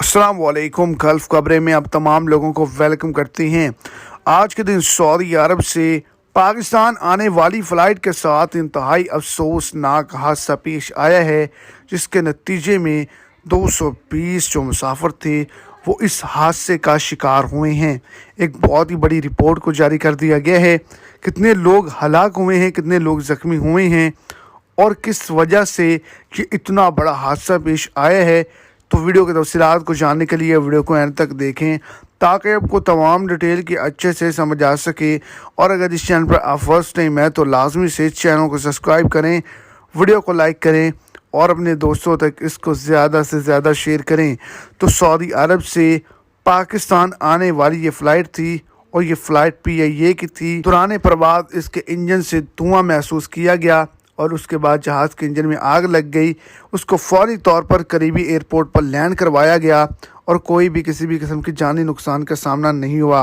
अस्सलाम वालेकुम। गल्फ खबरें में आप तमाम लोगों को वेलकम करते हैं। आज के दिन सऊदी अरब से पाकिस्तान आने वाली फ़्लाइट के साथ इंतहाई अफसोसनाक हादसा पेश आया है, जिसके नतीजे में 220 जो मुसाफिर थे वो इस हादसे का शिकार हुए हैं। एक बहुत ही बड़ी रिपोर्ट को जारी कर दिया गया है। कितने लोग हलाक हुए हैं, कितने लोग ज़ख्मी हुए हैं और किस वजह से ये इतना बड़ा हादसा पेश आया है, तो वीडियो की तफसीलात को जानने के लिए वीडियो को एंड तक देखें ताकि आपको तमाम डिटेल की अच्छे से समझ आ सके। और अगर इस चैनल पर आप फर्स्ट टाइम है तो लाजमी से इस चैनल को सब्सक्राइब करें, वीडियो को लाइक करें और अपने दोस्तों तक इसको ज़्यादा से ज़्यादा शेयर करें। तो सऊदी अरब से पाकिस्तान आने वाली ये फ़्लाइट थी और ये फ़्लाइट PIA की थी। दौरान परवाज़ इसके इंजन से धुआं महसूस किया गया और उसके बाद जहाज़ के इंजन में आग लग गई। उसको फौरी तौर पर करीबी एयरपोर्ट पर लैंड करवाया गया और कोई भी किसी भी किस्म की जानी नुकसान का सामना नहीं हुआ।